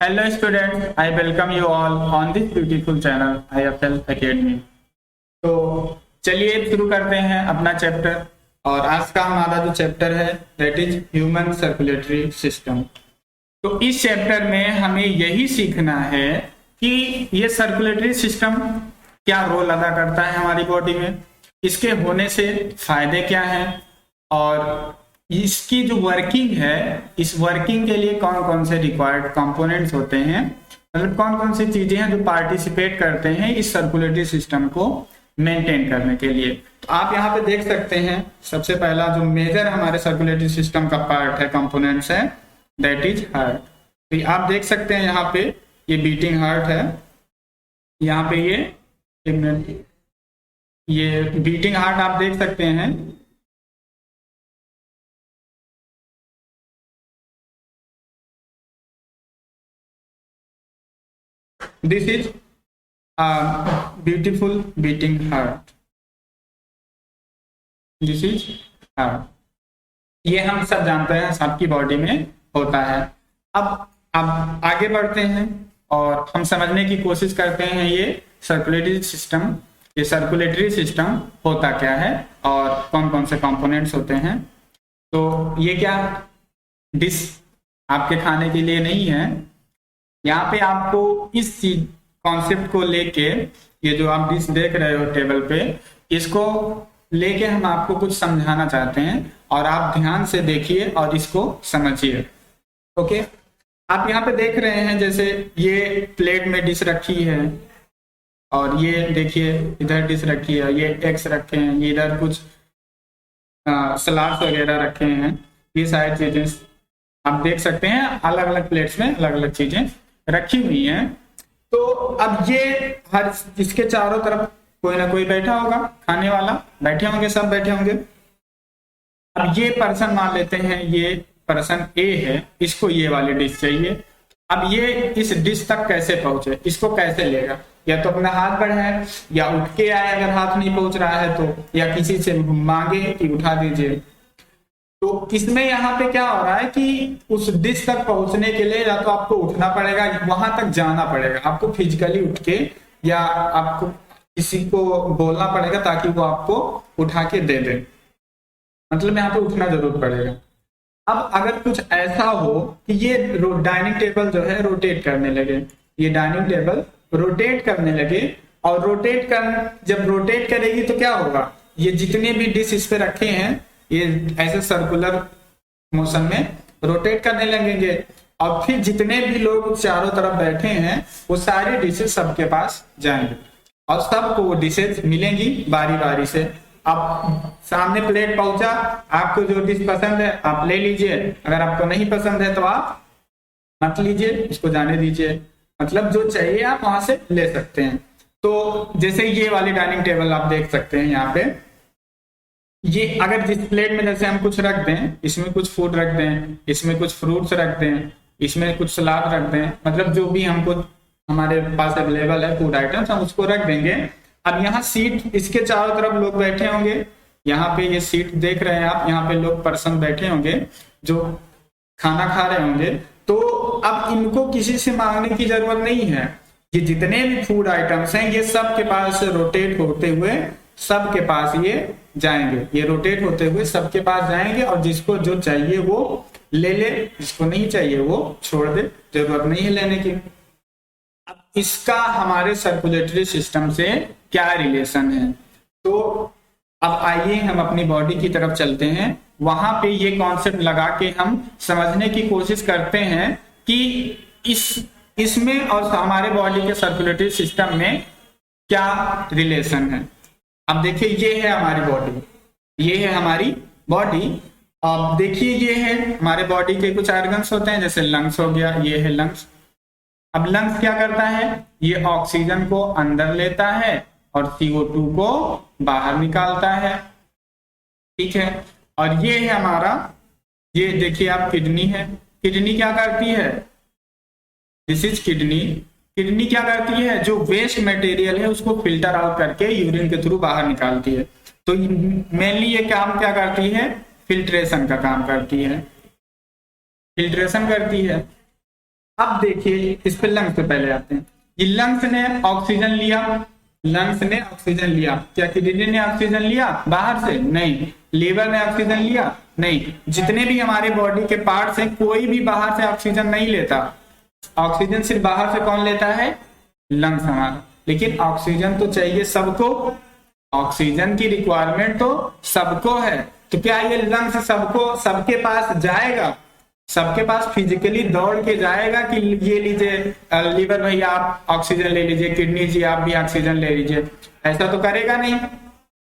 Hello students, I welcome you all on this beautiful channel IFL Academy। तो चलिए शुरू करते हैं अपना चैप्टर। और आज का हमारा जो चैप्टर है that is human circulatory system. तो इस चैप्टर में हमें यही सीखना है कि ये सर्कुलेटरी सिस्टम क्या रोल अदा करता है हमारी बॉडी में, इसके होने से फायदे क्या हैं और इसकी जो वर्किंग है, इस वर्किंग के लिए कौन कौन से रिक्वायर्ड कंपोनेंट्स होते हैं, मतलब कौन कौन सी चीजें हैं जो पार्टिसिपेट करते हैं इस सर्कुलेटरी सिस्टम को मेंटेन करने के लिए। तो आप यहाँ पे देख सकते हैं सबसे पहला जो मेजर हमारे सर्कुलेटरी सिस्टम का पार्ट है, कंपोनेंट्स है, दैट इज हार्ट। तो आप देख सकते हैं यहाँ पे ये बीटिंग हार्ट है, यहाँ पे ये बीटिंग हार्ट आप देख सकते हैं। This is a beautiful beating heart. This is heart. ये हम सब जानते हैं सबकी बॉडी में होता है। अब आगे बढ़ते हैं और हम समझने की कोशिश करते हैं ये सर्कुलेटरी सिस्टम होता क्या है और कौन कौन से कंपोनेंट्स होते हैं। तो ये क्या डिश आपके खाने के लिए नहीं है, यहाँ पे आपको इस चीज कॉन्सेप्ट को लेके, ये जो आप डिश देख रहे हो टेबल पे, इसको लेके हम आपको कुछ समझाना चाहते हैं और आप ध्यान से देखिए और इसको समझिए। ओके, आप यहाँ पे देख रहे हैं जैसे ये प्लेट में डिश रखी है और ये देखिए इधर डिश रखी है, ये एग्स रखे हैं, ये इधर कुछ सलाद वगैरह रखे हैं, ये सारी चीजें आप देख सकते हैं अलग अलग प्लेट्स में अलग अलग चीजें रखी हुई हैं। तो अब ये हर इसके चारों तरफ कोई ना कोई बैठा होगा, खाने वाला बैठे होंगे, सब बैठे होंगे। अब ये पर्सन मान लेते हैं ये पर्सन ए है, इसको ये वाली डिश चाहिए। अब ये इस डिश तक कैसे पहुंचे, इसको कैसे लेगा, या तो अपना हाथ बढ़ाए या उठ के आए, अगर हाथ नहीं पहुंच रहा है तो, या किसी से मांगे कि उठा दीजिए। तो इसमें यहाँ पे क्या हो रहा है कि उस डिश तक पहुंचने के लिए या तो आपको उठना पड़ेगा, वहां तक जाना पड़ेगा, आपको फिजिकली उठ के, या आपको किसी को बोलना पड़ेगा ताकि वो आपको उठा के दे दे, मतलब यहाँ पे उठना जरूर पड़ेगा। अब अगर कुछ ऐसा हो कि ये डाइनिंग टेबल जो है रोटेट करने लगे, ये डाइनिंग टेबल रोटेट करने लगे, और जब रोटेट करेगी तो क्या होगा, ये जितने भी डिश इस पे रखे हैं ये ऐसे सर्कुलर मोशन में रोटेट करने लगेंगे, और फिर जितने भी लोग चारों तरफ बैठे हैं वो सारी डिशेस सबके पास जाएंगे और सबको वो डिशेस मिलेंगी बारी बारी से। अब सामने प्लेट पहुंचा, आपको जो डिश पसंद है आप ले लीजिए, अगर आपको नहीं पसंद है तो आप मत लीजिए, इसको जाने दीजिए, मतलब जो चाहिए आप वहां से ले सकते हैं। तो जैसे ये वाली डाइनिंग टेबल आप देख सकते हैं यहाँ पे, ये अगर जिस प्लेट में जैसे हम कुछ रख दें, इसमें कुछ फूड रख दें, इसमें कुछ फ्रूट्स रख दें, इसमें कुछ सलाद रख दें, मतलब जो भी हमको हमारे पास अवेलेबल है फूड आइटम्स, हम उसको रख देंगे। अब यहाँ सीट, इसके चारों तरफ लोग बैठे होंगे, यहाँ पे ये सीट देख रहे हैं आप, यहाँ पे लोग पर्सन बैठे होंगे जो खाना खा रहे होंगे। तो अब इनको किसी से मांगने की जरूरत नहीं है, ये जितने भी फूड आइटम्स हैं ये सबके पास रोटेट होते हुए सबके पास ये जाएंगे, ये रोटेट होते हुए सबके पास जाएंगे, और जिसको जो चाहिए वो ले ले, जिसको नहीं चाहिए वो छोड़ दे, जरूरत नहीं है लेने की। अब इसका हमारे सर्कुलेटरी सिस्टम से क्या रिलेशन है, तो अब आइए हम अपनी बॉडी की तरफ चलते हैं, वहां पे ये कॉन्सेप्ट लगा के हम समझने की कोशिश करते हैं कि इसमें और हमारे बॉडी के सर्कुलेटरी सिस्टम में क्या रिलेशन है। अब देखिए ये है हमारी बॉडी, ये है हमारी बॉडी। अब देखिए ये है हमारे बॉडी के कुछ ऑर्गन्स होते हैं, जैसे लंग्स हो गया, ये है लंग्स। अब लंग्स क्या करता है, ये ऑक्सीजन को अंदर लेता है और CO2 को बाहर निकालता है, ठीक है। और ये है हमारा, ये देखिए आप किडनी है, किडनी क्या करती है, दिस इज किडनी। किडनी क्या करती है, जो वेस्ट मटेरियल है उसको फिल्टर आउट करके यूरिन के थ्रू बाहर निकालती है। तो मेनली ये काम क्या करती है, फिल्ट्रेशन का काम करती है, फिल्ट्रेशन करती है। अब देखिए इस पे लंग्स पे पहले आते हैं। ये लंग्स ने ऑक्सीजन लिया, लंग्स ने ऑक्सीजन लिया, क्या किडनी ने ऑक्सीजन लिया बाहर से? नहीं। लीवर ने ऑक्सीजन लिया? नहीं। जितने भी हमारे बॉडी के पार्ट्स हैं कोई भी बाहर से ऑक्सीजन नहीं लेता। ऑक्सीजन सिर्फ बाहर से कौन लेता है? लंग्स हमारा। लेकिन ऑक्सीजन तो चाहिए सबको, ऑक्सीजन की रिक्वायरमेंट तो सबको है। तो क्या ये लंग्स सबको सबके पास जाएगा? सबके पास फिजिकली दौड़ के जाएगा कि ये लीजिए लीवर भैया आप ऑक्सीजन ले लीजिए, किडनी जी आप भी ऑक्सीजन ले लीजिए? ऐसा तो करेगा नहीं।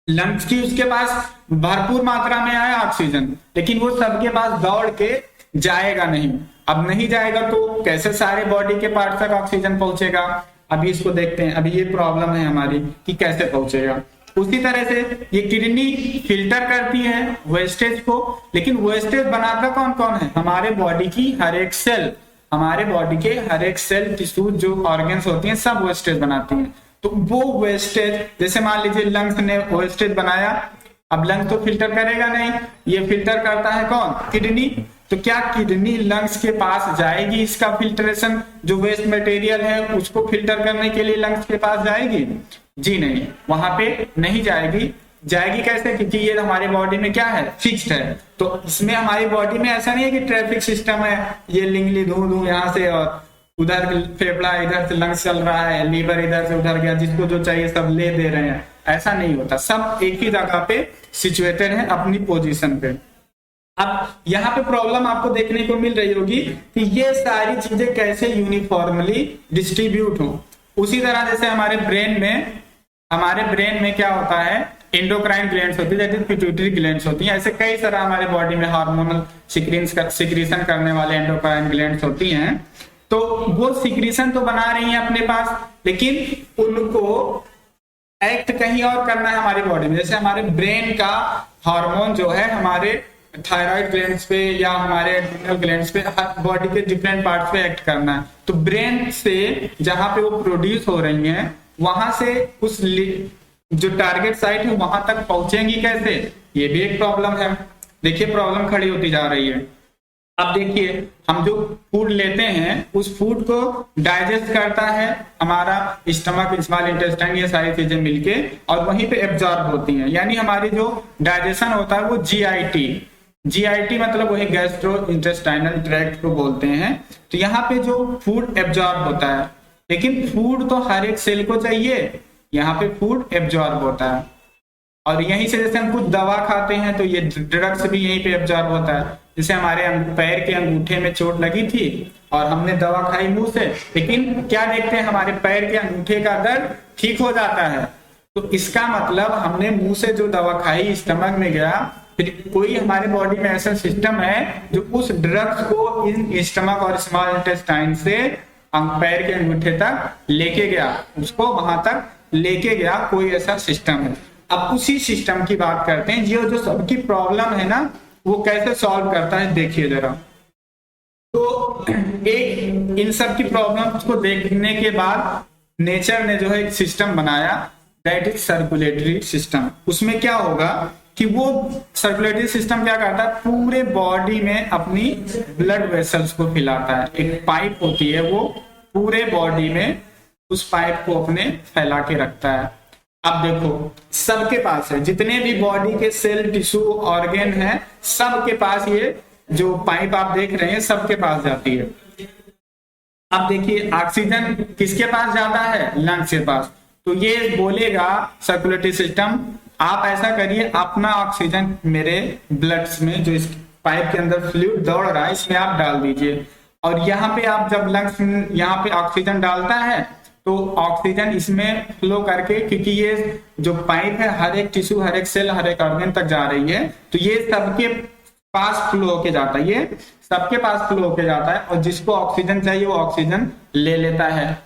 लंग्स की उसके पास भरपूर मात्रा में आया ऑक्सीजन, लेकिन वो सबके पास दौड़ के जाएगा नहीं। अब नहीं जाएगा तो कैसे सारे बॉडी के पार्ट तक ऑक्सीजन पहुंचेगा? अभी इसको देखते हैं। अभी ये प्रॉब्लम है हमारी कि कैसे पहुंचेगा। उसी तरह से ये किडनी फिल्टर करती है वेस्टेज को, लेकिन वेस्टेज बनाता कौन कौन है? हमारे बॉडी की हर एक सेल, हमारे बॉडी के हर एक सेल टिश्यू जो ऑर्गन्स होती हैं सब वेस्टेज बनाती हैं। तो वो वेस्टेज, जैसे मान लीजिए लंग्स ने वेस्टेज बनाया, अब लंग्स तो फिल्टर करेगा नहीं, ये फिल्टर करता है कौन? किडनी। तो क्या किडनी लंग्स के पास जाएगी इसका फिल्ट्रेशन, जो वेस्ट मटेरियल है उसको फिल्टर करने के लिए लंग्स के पास जाएगी? जी नहीं, वहां पे नहीं जाएगी। जाएगी कैसे? क्योंकि ये हमारे बॉडी में क्या है? फिक्स्ड है। तो इसमें हमारी बॉडी में ऐसा नहीं है कि ट्रैफिक सिस्टम है, ये लिंगली धू यहाँ से और उधर फेफड़ा इधर से लंग्स चल रहा है, लीवर इधर से उधर गया, जिसको जो चाहिए सब ले दे रहे हैं। ऐसा नहीं होता, सब एक ही जगह पे सिचुएटेड है अपनी पोजीशन पे। अब यहाँ पे प्रॉब्लम आपको देखने को मिल रही होगी कि ये सारी चीजें कैसे यूनिफॉर्मली डिस्ट्रीब्यूट हो। उसी तरह जैसे हमारे ब्रेन में क्या होता है? एंडोक्राइन ग्लैंड्स होती है, दैट इज पिट्यूटरी ग्लैंड्स होती हैं। ऐसे कई सारा हमारे बॉडी में हार्मोनल सिक्रीशन करने वाले एंडोक्राइन ग्लैंड्स होती हैं। तो वो सिक्रीशन तो बना रही हैं अपने पास, लेकिन उनको एक्ट कहीं और करना है हमारी बॉडी में। जैसे हमारे ब्रेन का हार्मोन जो है हमारे थायराइड ग्लैंड्स पे या हमारे एड्रिनल ग्लैंड्स पे, बॉडी के डिफरेंट पार्ट्स पे एक्ट करना है। तो ब्रेन से जहां पे वो प्रोड्यूस हो रही हैं वहां से उस जो टारगेट साइट है वहां तक पहुंचेंगी कैसे? ये भी एक प्रॉब्लम है। देखिए प्रॉब्लम खड़ी होती जा रही है। अब देखिए हम जो फूड लेते हैं उस फूड को डाइजेस्ट करता है हमारा स्टमक, स्मॉल इंटेस्टाइन, ये सारी चीजें मिलके और वहीं पे एब्जॉर्ब होती हैं। यानी हमारी जो डाइजेशन होता है वो जीआईटी मतलब वही गैस्ट्रो इंटेस्टाइनल ट्रैक्ट को बोलते हैं। तो यहाँ पे जो फूड एब्जॉर्ब होता है, लेकिन फूड तो हर एक सेल को चाहिए, यहाँ पे फूड एब्जॉर्ब होता है। और यहीं से जैसे हम कुछ दवा खाते हैं तो ये ड्रग्स भी यहीं पे एब्जॉर्ब होता है। जैसे हमारे पैर के अंगूठे में चोट लगी थी और हमने दवा खाई मुंह से, लेकिन क्या देखते हैं हमारे पैर के अंगूठे का दर्द ठीक हो जाता है। तो इसका मतलब हमने मुंह से जो दवा खाई स्टमक में गया, फिर कोई हमारे बॉडी में ऐसा सिस्टम है जो उस ड्रग्स को इन स्टमक और स्मॉल इंटेस्टाइन से पैर के अंगूठे तक लेके गया, उसको वहां तक लेके गया, कोई ऐसा सिस्टम है। अब उसी सिस्टम की बात करते हैं, ये जो सबकी प्रॉब्लम है ना वो कैसे सॉल्व करता है देखिए जरा। तो एक इन सब की प्रॉब्लम्स को देखने के बाद नेचर ने जो है एक सिस्टम बनाया, दैट इज सर्कुलेटरी सिस्टम। उसमें क्या होगा कि वो सर्कुलेटरी सिस्टम क्या करता है, पूरे बॉडी में अपनी ब्लड वेसल्स को फैलाता है। एक पाइप होती है वो पूरे बॉडी में उस पाइप को अपने फैला के रखता है। अब देखो सबके पास है, जितने भी बॉडी के सेल, टिश्यू, ऑर्गन है, सबके पास ये जो पाइप आप देख रहे हैं सबके पास जाती है। अब देखिए ऑक्सीजन किसके पास जाता है? लंग्स के पास। तो ये बोलेगा सर्कुलेटरी सिस्टम, आप ऐसा करिए अपना ऑक्सीजन मेरे ब्लड्स में जो इस पाइप के अंदर फ्लूइड दौड़ रहा है इसमें आप डाल दीजिए। और यहाँ पे आप जब लंग्स यहाँ पे ऑक्सीजन डालता है तो ऑक्सीजन इसमें फ्लो करके, क्योंकि ये जो पाइप है हर एक टिश्यू, हर एक सेल, हर एक ऑर्गन तक जा रही है, तो ये सबके पास फ्लो होके जाता है, ये सबके पास फ्लो होके जाता है। और जिसको ऑक्सीजन चाहिए वो ऑक्सीजन ले लेता है,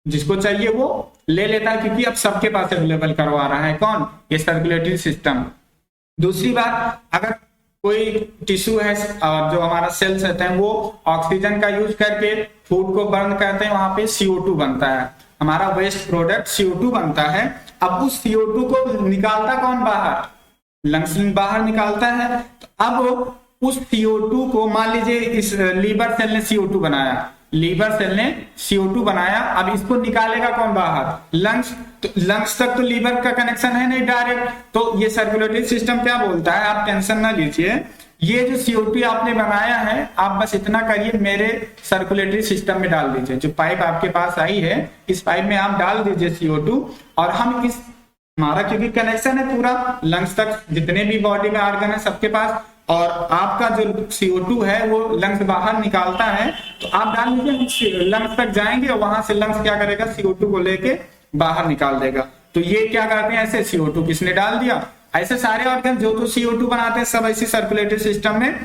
जिसको चाहिए वो ले लेता है, क्योंकि अब सबके पास अवेलेबल करवा रहा है कौन? ये सर्कुलेटरी सिस्टम। दूसरी बात, अगर कोई टिश्यू है और जो हमारा सेल्स रहते हैं वो ऑक्सीजन का यूज करके फूड को बर्न करते हैं, वहां पे CO2 बनता है, हमारा वेस्ट प्रोडक्ट CO2 बनता है। अब उस CO2 को निकालता कौन बाहर? लंग्स बाहर निकालता है। तो अब उस CO2 को मान लीजिए इस लीवर सेल ने CO2 बनाया, लीवर सेल ने CO2 बनाया, अब इसको निकालेगा कौन बाहर? लंग्स। तो लंग्स तक तो लीवर का कनेक्शन है नहीं डायरेक्ट, तो ये सर्कुलेटरी सिस्टम क्या बोलता है, आप टेंशन ना लीजिए, ये जो CO2 आपने बनाया है आप बस इतना करिए मेरे सर्कुलेटरी सिस्टम में डाल दीजिए, जो पाइप आपके पास आई है इस पाइप में आप डाल दीजिए CO2, और हम इस हमारा क्योंकि कनेक्शन है पूरा लंग्स तक, जितने भी बॉडी में ऑर्गन है सबके पास, और आपका जो CO2 है वो लंग्स बाहर निकालता है, तो आप डाल लीजिए, लंग्स तक जाएंगे और वहां से लंग्स क्या करेगा, CO2 को लेके बाहर निकाल देगा। तो ये क्या करते हैं, ऐसे CO2 किसने डाल दिया, ऐसे सारे ऑर्गन जो तो CO2 बनाते हैं सब ऐसे सर्कुलेटरी सिस्टम में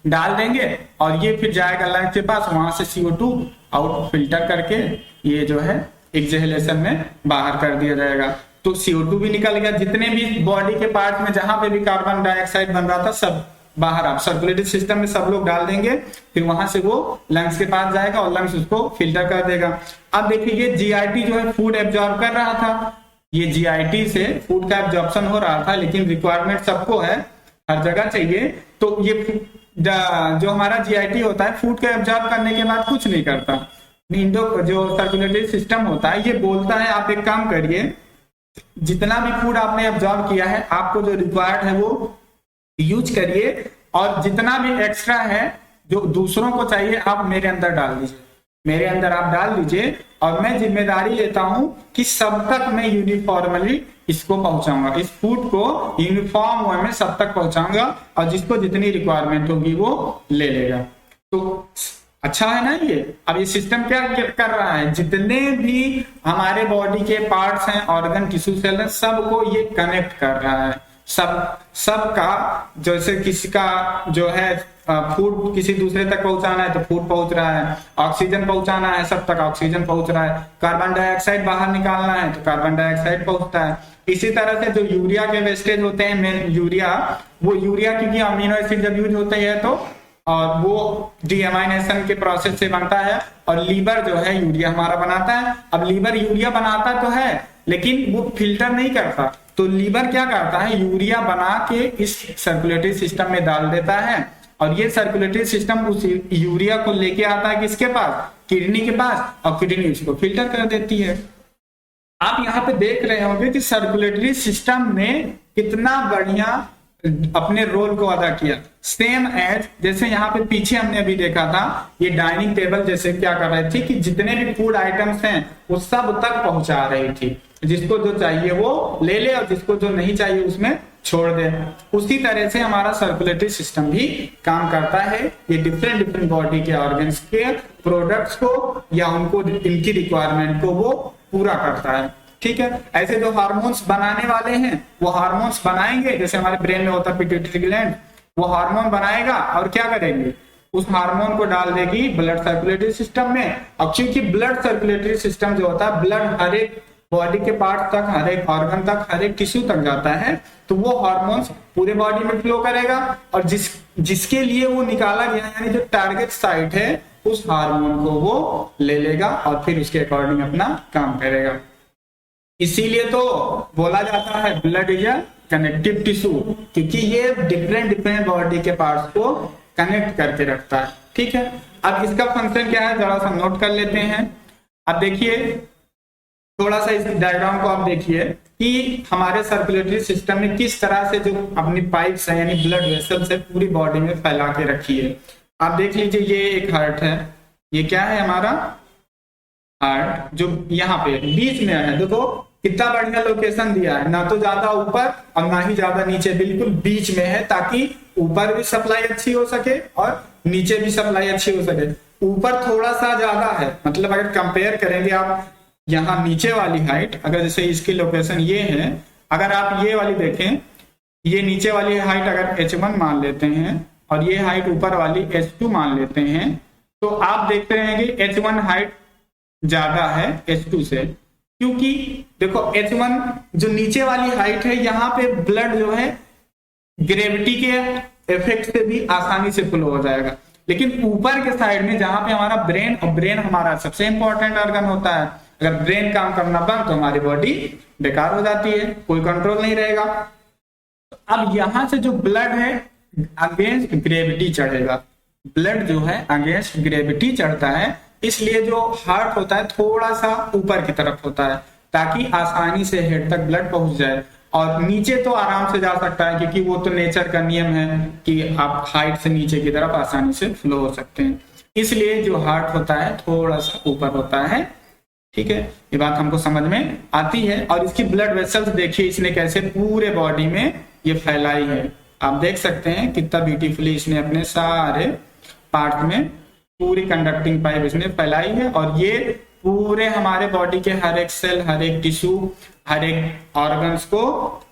डाल देंगे, और ये फिर जाएगा लंग्स के पास, वहां से CO2 आउट फिल्टर करके ये जो है एक्सहेलेशन में बाहर कर दिया जाएगा। तो CO2 भी निकल गया, जितने भी बॉडी के पार्ट में जहां पे भी कार्बन डाइऑक्साइड बन रहा था सब बाहर आप सर्कुलेटरी सिस्टम में सब लोग डाल देंगे, फिर वहां से वो लंग्स के पास जाएगा और लंग्स उसको फिल्टर कर देगा। अब देखिए ये GIT जो है फूड एब्जॉर्ब कर रहा था, ये GIT से फूड का एब्जॉर्प्शन हो रहा था, लेकिन रिक्वायरमेंट सबको है, हर जगह चाहिए, तो ये जो हमारा GIT होता है फूड को एब्जॉर्ब करने के बाद कुछ नहीं करता, जो सर्कुलेटरी सिस्टम होता है ये बोलता है आप एक काम करिए, जितना भी फूड आपने एब्जॉर्ब किया है आपको जो रिक्वायर्ड है वो यूज करिए, और जितना भी एक्स्ट्रा है जो दूसरों को चाहिए आप मेरे अंदर डाल दीजिए, मेरे अंदर आप डाल दीजिए, और मैं जिम्मेदारी लेता हूं कि सब तक मैं यूनिफॉर्मली इसको पहुंचाऊंगा, इस फूड को यूनिफॉर्म वे में सब तक पहुंचाऊंगा, और जिसको जितनी रिक्वायरमेंट होगी वो ले लेगा। तो अच्छा है ना ये। अब ये सिस्टम क्या कर रहा है, जितने भी हमारे बॉडी के पार्ट्स हैं, ऑर्गन, टिश्यू, सेल हैं, सबको ये कनेक्ट कर रहा है, सबका, जैसे किसी का जो है फूड किसी दूसरे तक पहुंचाना है तो फूड पहुंच रहा है, ऑक्सीजन पहुंचाना है सब तक ऑक्सीजन पहुंच रहा है, कार्बन डाइऑक्साइड बाहर निकालना है तो कार्बन डाइऑक्साइड पहुंचता है। इसी तरह से जो यूरिया के वेस्टेज होते हैं, मेन यूरिया, वो यूरिया क्योंकि अमीनो एसिड जब यूज होते हैं तो और वो डीएमाइनेशन के प्रोसेस से बनता है, और लीवर जो है यूरिया हमारा बनाता है। अब लीवर यूरिया बनाता तो है लेकिन वो फिल्टर नहीं करता, तो लीवर क्या करता है, यूरिया बना के इस सर्कुलेटरी सिस्टम में डाल देता है, और ये सर्कुलेटरी सिस्टम उस यूरिया को लेके आता है किसके पास, किडनी के पास, और किडनी उसको फिल्टर कर देती है। आप यहाँ पे देख रहे होंगे कि सर्कुलेटरी सिस्टम ने कितना बढ़िया अपने रोल को अदा किया, सेम एज जैसे यहाँ पे पीछे हमने अभी देखा था, ये डाइनिंग टेबल जैसे क्या कर रही थी कि जितने भी फूड आइटम्स हैं वो सब तक पहुंचा रही थी, जिसको जो चाहिए वो ले ले और जिसको जो नहीं चाहिए उसमें छोड़ दे। उसी तरह से हमारा सर्कुलेटरी सिस्टम भी काम करता है, ये डिफरेंट बॉडी के ऑर्गन्स के प्रोडक्ट्स को या उनको इनकी रिक्वायरमेंट को वो पूरा करता है। ठीक है, ऐसे जो हार्मोन्स बनाने वाले हैं वो हार्मोन्स बनाएंगे, जैसे हमारे ब्रेन में होता है पिट्यूटरी ग्लैंड, वो हार्मोन बनाएगा और क्या करेंगे, उस हार्मोन को डाल देगी ब्लड सर्कुलेटरी सिस्टम में। और क्योंकि ब्लड सर्कुलेटरी सिस्टम जो होता है, ब्लड हर एक बॉडी के पार्ट तक, हर एक ऑर्गन तक, हर एक टिश्यू तक जाता है, तो वो हार्मोन्स पूरे बॉडी में फ्लो करेगा, और जिसके लिए वो निकाला गया यानी जो टारगेट साइट है उस हार्मोन को वो ले लेगा और फिर उसके अकॉर्डिंग अपना काम करेगा। इसीलिए तो बोला जाता है blood is a connective tissue, क्योंकि ये डिफरेंट बॉडी के पार्ट्स को कनेक्ट करके रखता है। ठीक है, अब इसका फंक्शन क्या है जरा सा नोट कर लेते हैं। अब देखिए थोड़ा सा इस डायग्राम को आप देखिए कि हमारे सर्कुलेटरी सिस्टम ने किस तरह से जो अपनी पाइप्स है यानी ब्लड वेसल से पूरी बॉडी में फैला के रखी है। आप देख लीजिए ये एक हार्ट है, ये क्या है हमारा हार्ट, जो यहाँ पे बीच में है, देखो कितना बढ़िया लोकेशन दिया है, ना तो ज्यादा ऊपर और ना ही ज्यादा नीचे, बिल्कुल बीच में है, ताकि ऊपर भी सप्लाई अच्छी हो सके और नीचे भी सप्लाई अच्छी हो सके। ऊपर थोड़ा सा ज्यादा है, मतलब अगर कंपेयर करेंगे आप यहाँ नीचे वाली हाइट, अगर जैसे इसकी लोकेशन ये है, अगर आप ये वाली देखें, ये नीचे वाली हाइट अगर H1 मान लेते हैं और ये हाइट ऊपर वाली H2 मान लेते हैं, तो आप देखते हैं कि H1 हाइट ज्यादा है H2 से, क्योंकि देखो H1 जो नीचे वाली हाइट है, यहाँ पे ब्लड जो है ग्रेविटी के इफेक्ट से भी आसानी से फ्लो हो जाएगा। लेकिन ऊपर के साइड में जहां पे हमारा ब्रेन, और ब्रेन हमारा सबसे इंपॉर्टेंट ऑर्गन होता है, अगर ब्रेन काम करना बंद तो हमारी बॉडी बेकार हो जाती है, कोई कंट्रोल नहीं रहेगा। अब यहां से जो ब्लड है अगेंस्ट ग्रेविटी चढ़ेगा, ब्लड जो है अगेंस्ट ग्रेविटी चढ़ता है, इसलिए जो हार्ट होता है थोड़ा सा ऊपर की तरफ होता है ताकि आसानी से हेड तक ब्लड पहुंच जाए। और नीचे तो आराम से जा सकता है क्योंकि वो तो नेचर का नियम है कि आप हाइट से नीचे की तरफ आसानी से फ्लो हो सकते हैं, इसलिए जो हार्ट होता है थोड़ा सा ऊपर होता है। ठीक है, ये बात हमको समझ में आती है। और इसकी ब्लड वेसल्स देखिए इसने कैसे पूरे बॉडी में ये फैलाई है, आप देख सकते हैं कितना ब्यूटीफुली इसने अपने सारे पार्ट में पूरी कंडक्टिंग पाइप इसने फैलाई है। और ये पूरे हमारे बॉडी के हर एक सेल, हर एक टिश्यू, हर एक ऑर्गन्स को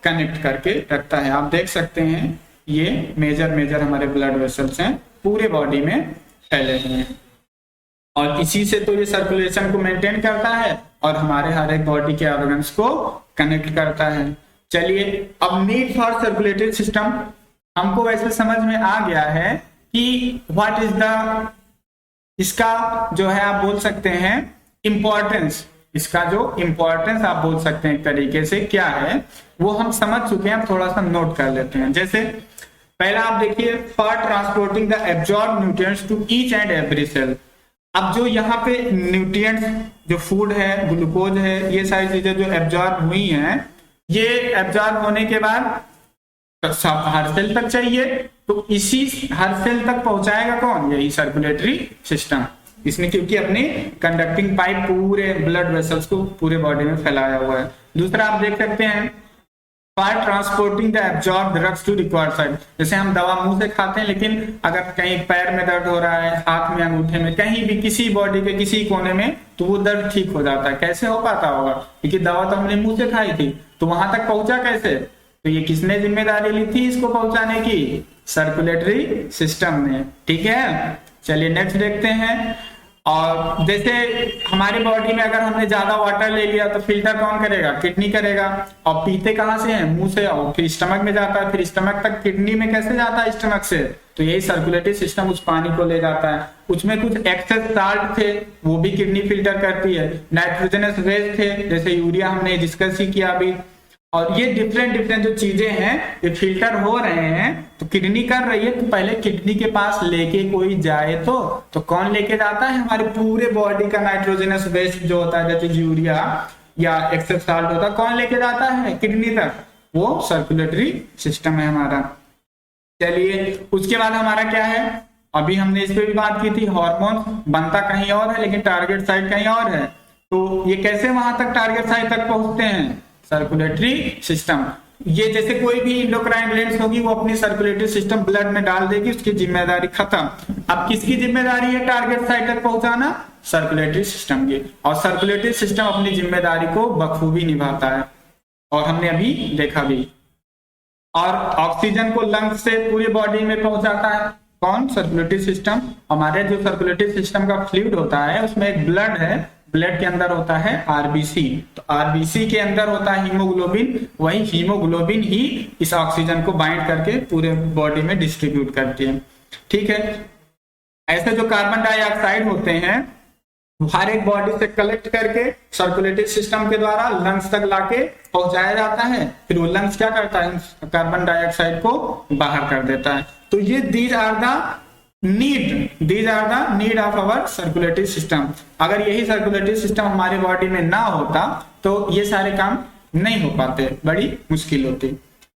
कनेक्ट करके रखता है। आप देख सकते हैं ये मेजर हमारे ब्लड वेसल्स हैं, पूरे बॉडी में फैले हुए हैं और इसी से तो ये सर्कुलेशन को मेंटेन करता है और हमारे हर एक बॉडी के ऑर्गन्स को कनेक्ट करता है। चलिए, अब नीड फॉर सर्कुलेटरी सिस्टम हमको वैसे समझ में आ गया है कि व्हाट इज द, इसका जो है आप बोल सकते हैं इंपॉर्टेंस, इसका जो इंपॉर्टेंस आप बोल सकते हैं एक तरीके से क्या है वो हम समझ चुके हैं, थोड़ा सा नोट कर लेते हैं। जैसे पहला आप देखिए, for transporting the absorb nutrients to each and every cell. अब जो यहाँ पे न्यूट्रिएंट्स, जो फूड है, ग्लूकोज है, ये सारी चीजें जो एब्जॉर्ब हुई हैं, ये एब्जॉर्ब होने के बाद हर सेल तक चाहिए, तो इसी हर सेल तक पहुंचाएगा कौन, यही सर्कुलेटरी सिस्टम। इसने क्योंकि अपनी कंडक्टिंग पाइप पूरे ब्लड वेसल्स को पूरे बॉडी में फैलाया हुआ है। दूसरा आप देख सकते हैं, for transporting the absorb drugs to required site. जैसे हम दवा मुंह से खाते हैं, लेकिन अगर कहीं पैर में दर्द हो रहा है, हाथ में, अंगूठे में, कहीं भी किसी बॉडी के किसी कोने में, तो वो दर्द ठीक हो जाता है। कैसे हो पाता होगा, क्योंकि दवा तो हमने मुंह से खाई थी, तो वहां तक पहुंचा कैसे, तो ये किसने जिम्मेदारी ली थी इसको पहुंचाने की, सर्कुलेटरी सिस्टम ने। ठीक है, चलिए नेक्स्ट देखते हैं। और जैसे हमारी बॉडी में अगर हमने ज्यादा वाटर ले लिया तो फिल्टर कौन करेगा, किडनी करेगा। और पीते कहाँ से हैं, मुंह से, और फिर स्टमक में जाता है, फिर स्टमक तक किडनी में कैसे जाता है, स्टमक से, तो यही सर्कुलेटरी सिस्टम उस पानी को ले जाता है। उसमें कुछ एक्सेस साल्ट थे वो भी किडनी फिल्टर करती है, नाइट्रोजनस वेस्ट थे जैसे यूरिया हमने डिस्कस ही किया अभी, और ये डिफरेंट जो चीजें हैं ये फिल्टर हो रहे हैं, तो किडनी कर रही है, तो पहले किडनी के पास लेके कोई जाए तो कौन लेके जाता है, हमारे पूरे बॉडी का नाइट्रोजनस वेस्ट जो होता है जैसे यूरिया या एक्सेस साल्ट होता है, कौन लेके जाता है, किडनी तक, वो सर्कुलेटरी सिस्टम है हमारा। चलिए, उसके बाद हमारा क्या है, अभी हमने इस पे भी बात की थी, हार्मोन बनता कहीं और है लेकिन टारगेट साइट कहीं और है, तो ये कैसे वहां तक टारगेट साइट तक पहुंचते हैं, सर्कुलेटरी सिस्टम। ये जैसे कोई भी इंडोक्राइन ग्लैंड्स होगी वो अपनी सर्कुलेटरी सिस्टम ब्लड में डाल देगी, उसकी जिम्मेदारी खत्म। अब किसकी जिम्मेदारी है टारगेट साइट तक पहुंचाना, सर्कुलेटरी सिस्टम की। और सर्कुलेटरी सिस्टम अपनी जिम्मेदारी को बखूबी निभाता है और हमने अभी देखा भी। और ऑक्सीजन को लंग्स से पूरी बॉडी में पहुंचाता है कौन, सर्कुलेटरी सिस्टम। हमारे जो सर्कुलेटरी सिस्टम का फ्लूइड होता है उसमें एक ब्लड है, ब्लड के अंदर होता है आरबीसी, तो आरबीसी के अंदर होता है हीमोग्लोबिन, वही हीमोग्लोबिन ही इस ऑक्सीजन को बाइंड करके पूरे बॉडी में डिस्ट्रीब्यूट करती है। ठीक है, ऐसे जो कार्बन डाइऑक्साइड होते हैं हर एक बॉडी से कलेक्ट करके सर्कुलेटरी सिस्टम के द्वारा लंग्स तक लाके पहुंचाया जाता है, फिर वो लंग्स क्या करता है, कार्बन डाइऑक्साइड को बाहर कर देता है। तो ये these are the need of our circulatory system. अगर यही सर्कुलेटरी सिस्टम हमारे बॉडी में ना होता तो ये सारे काम नहीं हो पाते, बड़ी मुश्किल होती।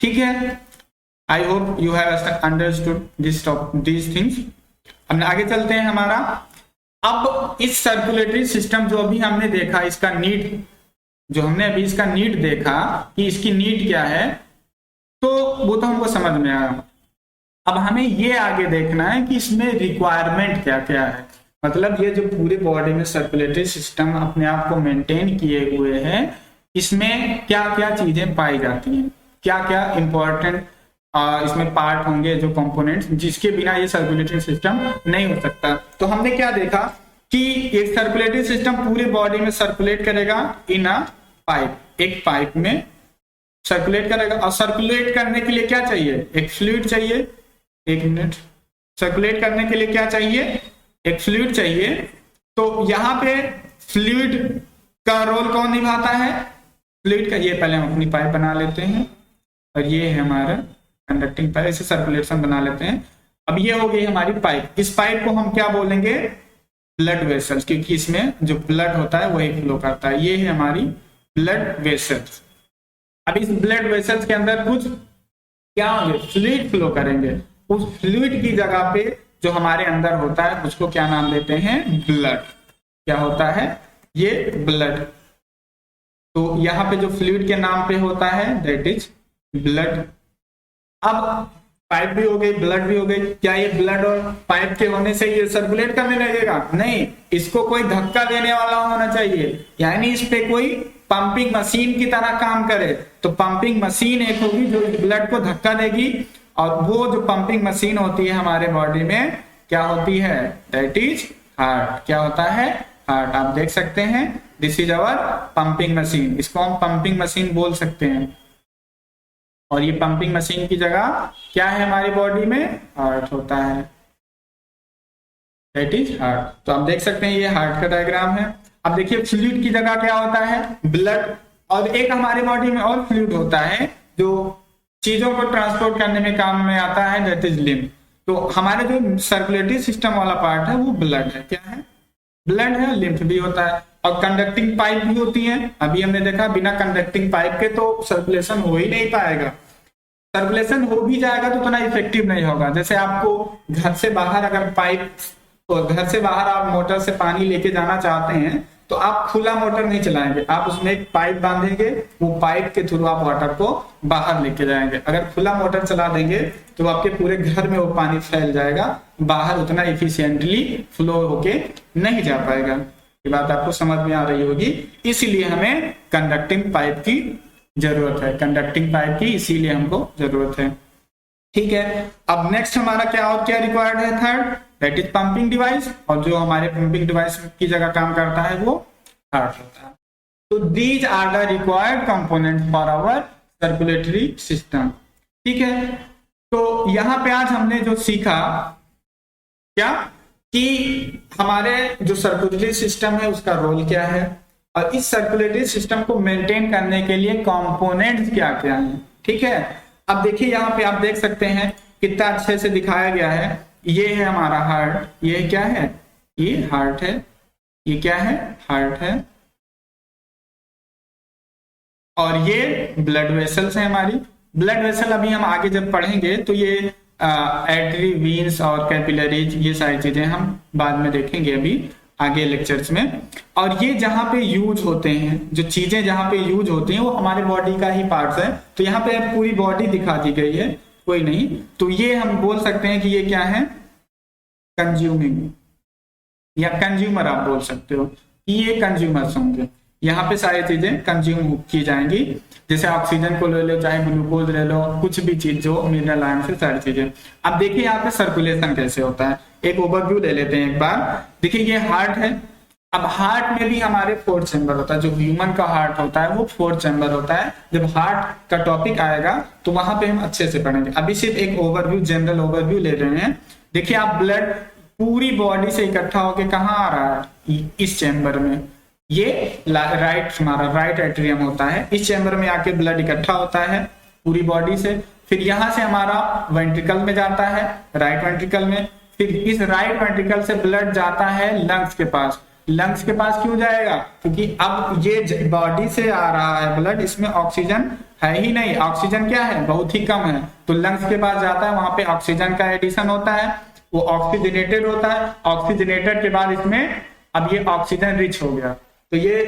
ठीक है, I hope you have understood this things. अब आगे चलते हैं हमारा। अब इस सर्कुलेटरी सिस्टम जो अभी हमने देखा, इसका नीड जो हमने अभी इसका नीड देखा कि इसकी नीड क्या है, तो वो तो हमको समझ में आया। अब हमें ये आगे देखना है कि इसमें रिक्वायरमेंट क्या क्या है, मतलब ये जो पूरे बॉडी में सर्कुलेटरी सिस्टम अपने आप को मेंटेन किए हुए है, इसमें क्या क्या चीजें पाई जाती हैं, क्या क्या इंपॉर्टेंट इसमें पार्ट होंगे, जो कंपोनेंट्स जिसके बिना ये सर्कुलेटरी सिस्टम नहीं हो सकता। तो हमने क्या देखा कि एक सर्कुलेटरी सिस्टम पूरे बॉडी में सर्कुलेट करेगा इन अ पाइप, एक पाइप में सर्कुलेट करेगा। और सर्कुलेट करने के लिए क्या चाहिए, एक फ्लूइड चाहिए। एक मिनट, सर्कुलेट करने के लिए क्या चाहिए, एक फ्लूइड चाहिए। तो यहाँ पे फ्लूइड का रोल कौन निभाता है, फ्लूइड का, ये पहले हम अपनी पाइप बना लेते हैं और ये है हमारा कंडक्टिंग पाइप, इसे सर्कुलेशन बना लेते हैं। अब ये हो गई हमारी पाइप। इस पाइप को हम क्या बोलेंगे? ब्लड वेसल्स, क्योंकि इसमें जो ब्लड होता है वही फ्लो करता है। ये है हमारी ब्लड वेसल्स। अब इस ब्लड वेसल्स के अंदर कुछ क्या होंगे? फ्लूइड फ्लो करेंगे। उस फ्लूइड की जगह पे जो हमारे अंदर होता है उसको क्या नाम देते हैं? ब्लड। क्या होता है? ये ब्लड। तो यहाँ पे जो फ्लूइड के नाम पे होता है दैट इज ब्लड। अब पाइप भी हो गई, ब्लड भी हो गई। क्या ये ब्लड और पाइप के होने से ये सर्कुलेट करने लगेगा? नहीं, इसको कोई धक्का देने वाला होना चाहिए, यानी इस पे कोई पंपिंग मशीन की तरह काम करे। तो पंपिंग मशीन एक होगी जो ब्लड को धक्का देगी, और वो जो पंपिंग मशीन होती है हमारे बॉडी में क्या होती है? That is heart. क्या होता है? हार्ट। आप देख सकते हैं this is our pumping machine. इसको हम पंपिंग मशीन बोल सकते हैं। और ये पंपिंग मशीन की जगह क्या है हमारी बॉडी में? हार्ट होता है, दैट इज हार्ट। तो आप देख सकते हैं ये हार्ट का डायग्राम है। अब देखिए फ्लूइड की जगह क्या होता है? ब्लड। और एक हमारे बॉडी में और फ्लूइड होता है जो चीजों को ट्रांसपोर्ट करने में काम में आता है, दैट इज लिम्फ। तो हमारे जो सर्कुलेटरी सिस्टम वाला पार्ट है वो ब्लड है। क्या है? ब्लड है। लिम्फ भी होता है, और कंडक्टिंग पाइप भी होती है। अभी हमने देखा बिना कंडक्टिंग पाइप के तो सर्कुलेशन हो ही नहीं पाएगा। सर्कुलेशन हो भी जाएगा तो उतना इफेक्टिव नहीं होगा। जैसे आपको घर से बाहर अगर पाइप, तो घर से बाहर आप मोटर से पानी लेके जाना चाहते हैं तो आप खुला मोटर नहीं चलाएंगे, आप उसमें एक पाइप बांधेंगे, वो पाइप के थ्रू आप वाटर को बाहर लेके जाएंगे। अगर खुला मोटर चला देंगे तो आपके पूरे घर में वो पानी फैल जाएगा, बाहर उतना इफिशियंटली फ्लो होके नहीं जा पाएगा। ये बात आपको समझ में आ रही होगी। इसीलिए हमें कंडक्टिंग पाइप की जरूरत है, कंडक्टिंग पाइप की इसीलिए हमको जरूरत है। ठीक है, अब नेक्स्ट हमारा क्या और क्या रिक्वायर्ड है? Third, that is pumping device. और जो हमारे पंपिंग डिवाइस की जगह काम करता है वो हार्ट होता है। तो these are the required component for our circulatory system. ठीक है, तो यहां पे आज हमने जो सीखा क्या कि हमारे जो सर्कुलेटरी सिस्टम है उसका रोल क्या है, और इस सर्कुलेटरी सिस्टम को मेंटेन करने के लिए कंपोनेंट्स क्या क्या हैं। ठीक है, अब देखिए यहाँ पे आप देख सकते हैं कितना अच्छे से दिखाया गया है। ये है हमारा हार्ट, ये क्या है? ये हार्ट है। ये क्या है? हार्ट है। और ये ब्लड वेसल्स है हमारी। ब्लड वेसल अभी हम आगे जब पढ़ेंगे तो ये आर्टरी, वीन्स और कैपिलरीज, ये सारी चीजें हम बाद में देखेंगे अभी आगे लेक्चर्स में। और ये जहां पे यूज होते हैं, जो चीजें जहां पे यूज होती हैं वो हमारे बॉडी का ही पार्ट्स है। तो यहाँ पे पूरी बॉडी दिखा दी गई है, कोई नहीं। तो ये हम बोल सकते हैं कि ये क्या है? कंज्यूमिंग या कंज्यूमर आप बोल सकते हो कि ये कंज्यूमर्स होंगे। यहाँ पे सारी चीजें कंज्यूम की जाएंगी, जैसे ऑक्सीजन को ले लो, चाहे ग्लूकोज ले लो, कुछ भी चीज जो मिनरल आयन से सारी चीजें। अब देखिए यहाँ पे सर्कुलेशन कैसे होता है, एक ओवरव्यू ले लेते हैं एक बार। देखिए ये हार्ट है। अब हार्ट में भी हमारे 4 चैम्बर होता है। जो ह्यूमन का हार्ट होता है वो 4 चैम्बर होता है। जब हार्ट का टॉपिक आएगा तो वहां पे हम अच्छे से पढ़ेंगे। अभी सिर्फ एक ओवरव्यू, जनरल ओवरव्यू ले रहे हैं। देखिए आप ब्लड पूरी बॉडी से इकट्ठा होके कहाँ आ रहा है? इस चैम्बर में। ये राइट, हमारा राइट एट्रियम होता है। इस चैम्बर में आके ब्लड इकट्ठा होता है पूरी बॉडी से। फिर यहाँ से हमारा वेंट्रिकल में जाता है, राइट वेंट्रिकल में। फिर इस राइट वेंट्रिकल से ब्लड जाता है लंग्स के पास। लंग्स के पास क्यों जाएगा? क्योंकि अब ये बॉडी से आ रहा है ब्लड, इसमें ऑक्सीजन है ही नहीं। ऑक्सीजन क्या है? बहुत ही कम है। तो लंग्स के पास जाता है, वहां पे ऑक्सीजन का एडिशन होता है, वो ऑक्सीजनेटेड होता है। ऑक्सीजनेटेड के बाद इसमें अब ये ऑक्सीजन रिच हो गया, तो ये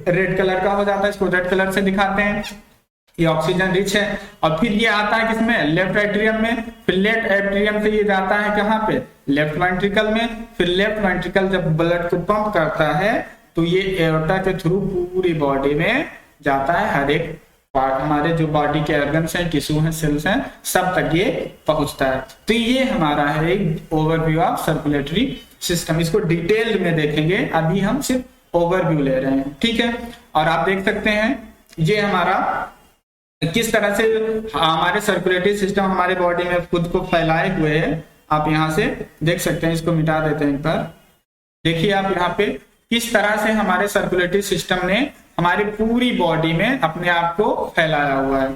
रेड कलर का हो जाता है। इसको रेड कलर से दिखाते हैं, ये ऑक्सीजन रिच है। और फिर ये आता है किसमें? लेफ्ट एट्रियम में। फिर लेफ्ट एट्रियम से ये जाता है कहाँ पे? लेफ्ट वेंट्रिकल में। फिर लेफ्ट वेंट्रिकल जब ब्लड को पंप करता है तो ये एओर्टा के थ्रू पूरी बॉडी में जाता है। हर एक पार्ट, हमारे जो बॉडी के ऑर्गन्स हैं, टिश्यू हैं, सेल्स हैं, सब तक ये पहुंचता है। तो ये हमारा है एक ओवरव्यू ऑफ सर्कुलेटरी सिस्टम। इसको डिटेल्ड में देखेंगे, अभी हम सिर्फ ओवरव्यू ले रहे हैं। ठीक है, और आप देख सकते हैं ये हमारा किस तरह से हमारे सर्कुलेटरी सिस्टम हमारे बॉडी में खुद को फैलाए हुए है। आप यहाँ से देख सकते हैं, इसको मिटा देते हैं एक बार। देखिए आप यहाँ पे किस तरह से हमारे सर्कुलेटरी सिस्टम ने हमारी पूरी बॉडी में अपने आप को फैलाया हुआ है।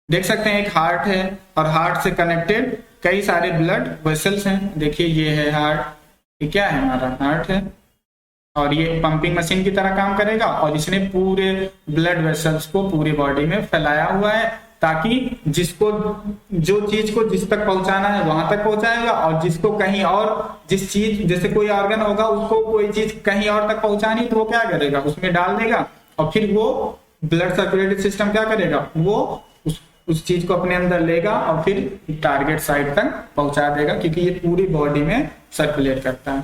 देख सकते हैं एक हार्ट है और हार्ट से कनेक्टेड कई सारे ब्लड वेसल्स हैं। देखिए ये है हार्ट, ये क्या है, हमारा हार्ट है, और ये पंपिंग मशीन की तरह काम करेगा, और इसने पूरे ब्लड वेसल्स को पूरी बॉडी में फैलाया हुआ है, ताकि जिसको जो चीज को जिस तक पहुंचाना है वहां तक पहुंचाएगा, और जिसको कहीं और जिस चीज, जैसे कोई ऑर्गन होगा उसको कोई चीज कहीं और तक पहुंचानी, तो वो क्या करेगा, उसमें डाल देगा, और फिर वो ब्लड सर्कुलेटरी सिस्टम क्या करेगा, वो उस चीज को अपने अंदर लेगा और फिर टारगेट साइट तक पहुंचा देगा, क्योंकि ये पूरी बॉडी में सर्कुलेट करता है।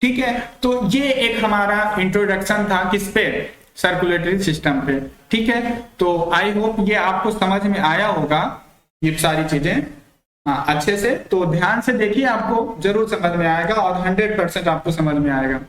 ठीक है, तो ये एक हमारा इंट्रोडक्शन था किस पे, सर्कुलेटरी सिस्टम पे। ठीक है, तो आई होप ये आपको समझ में आया होगा ये सारी चीजें अच्छे से। तो ध्यान से देखिए, आपको जरूर समझ में आएगा और 100% आपको समझ में आएगा।